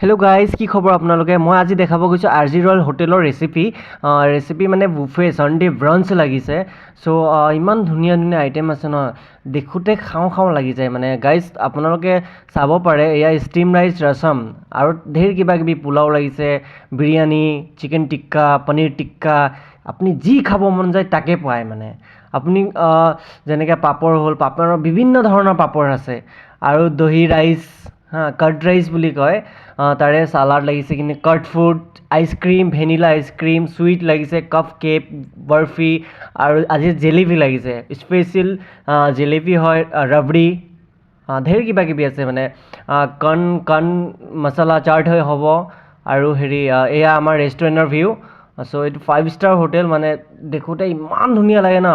Hello' guys, কি খবৰ আপোনালোকে? মই আজি দেখাব গৈছোঁ আৰ জি ৰয়েল হোটেলৰ ৰেচিপি মানে বুফে ছানডে ব্ৰাঞ্চ লাগিছে। চ' ইমান ধুনীয়া ধুনীয়া আইটেম আছে ন, দেখোঁতে খাওঁ খাওঁ লাগি যায় মানে। গাইজ আপোনালোকে চাব পাৰে, এয়া ষ্টিম ৰাইচ ৰছম আৰু ঢেৰ কিবা কিবি পোলাও লাগিছে, বিৰিয়ানী, চিকেন টিক্কা, পনীৰ টিক্কা, আপুনি যি খাব মন যায় তাকে পায় মানে। আপুনি যেনেকৈ পাপৰ হ'ল, পাপৰৰ বিভিন্ন ধৰণৰ পাপৰ আছে আৰু দহি ৰাইচ, কাৰ্ড ৰাইচ বুলি কয়, তাৰে চালাড লাগিছে, কিন্তু cut food, ice cream, vanilla ice cream, sweet লাগিছে, কাপ কেক, বৰফি আৰু আজি জেলেপি লাগিছে, স্পেচিয়েল জেলেপি হয়, ৰাবৰি, ঢেৰ কিবা কিবি আছে মানে। কণ মছলা চাট হৈ হ'ব আৰু হেৰি এয়া আমাৰ ৰেষ্টুৰেণ্টৰ ভিউ। চ' এইটো 5 ষ্টাৰ হোটেল মানে, দেখোঁতে ইমান ধুনীয়া লাগে ন,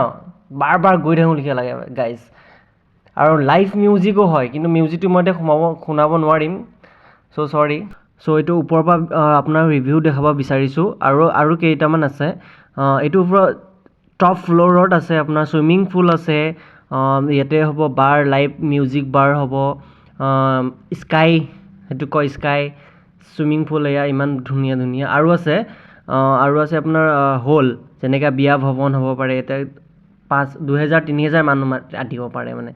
বাৰ বাৰ গৈ থাকোঁ লিখীয়া লাগে গাইজ। আৰু লাইভ মিউজিকো হয়, কিন্তু মিউজিকটো মই এতিয়া শুনাব নোৱাৰিম, চ' চৰি। চ' এইটো ওপৰৰ পৰা আপোনাৰ ৰিভিউ দেখাব বিচাৰিছোঁ। আৰু কেইটামান আছে। এইটো ওপৰত টপ ফ্ল'ৰত আছে আপোনাৰ ছুইমিং পুল আছে, ইয়াতে হ'ব বাৰ, লাইভ মিউজিক বাৰ হ'ব, স্কাই, সেইটো কয় স্কাই, ছুইমিং পুল, এয়া ইমান ধুনীয়া ধুনীয়া আৰু আছে। আপোনাৰ হ'ল যেনেকৈ বিয়া ভৱন হ'ব পাৰে, এতিয়া 2000-3000 মানুহ আতিব পাৰে মানে।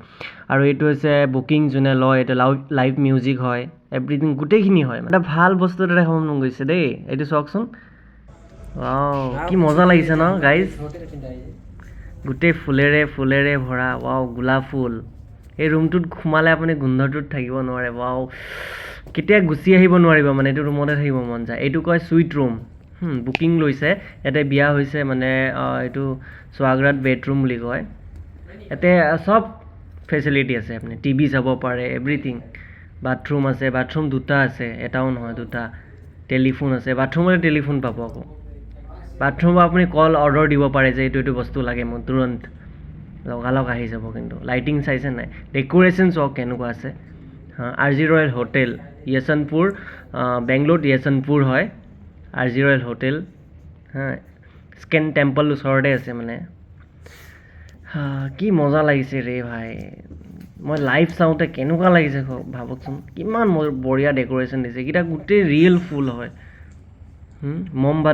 আৰু এইটো হৈছে বুকিং যোনে লয়, এইটো লাইভ মিউজিক হয়, এভৰিথিং গোটেইখিনি হয় মানে। এটা ভাল বস্তু এটা দেখাব মন গৈছে দেই, এইটো চাওকচোন। কি মজা লাগিছে ন গাইজ, গোটেই ফুলেৰে ভৰা, ৱাও, গোলাপ ফুল। এই ৰুমটোত সোমালে আপুনি গোন্ধটোত থাকিব নোৱাৰে, ৱাও, কেতিয়া গুচি আহিব নোৱাৰিব মানে, এইটো ৰুমতে থাকিব মন যায়। এইটো কয় চুইট ৰুম, বুকিং লৈছে, ইয়াতে বিয়া হৈছে মানে। এইটো স্বাগৰাত বেডৰুম বুলি কয়। ইয়াতে চব ফেচিলিটি আছে, আপুনি টিভি চাব পাৰে, এভৰিথিং। বাথৰুম আছে, বাথৰুম দুটা আছে, এটাও নহয় দুটা। টেলিফোন আছে, বাথৰুমতে টেলিফোন পাব আকৌ। বাথৰুমৰ আপুনি কল অৰ্ডাৰ দিব পাৰে যে এইটো বস্তু লাগে মোক, তুৰন্ত লগালগ আহি যাব। কিন্তু লাইটিং চাইছে নাই, ডেক'ৰেশ্যন চাওক কেনেকুৱা আছে। আৰ জি ৰয়েল হোটেল, য়েশনপুৰ, বেংগলোৰত য়েশনপুৰ হয় R G royal hotel. Scan temple ওচৰতে আছে মানে। কি মজা লাগিছে ৰে ভাই, মই লাইভ চাওঁতে কেনেকুৱা লাগিছে ভাবকচোন, কিমান বঢ়িয়া ডেক'ৰেশ্যন দিছে। এইকেইটা গোটেই ৰিয়েল ফুল হয়, মমবাতি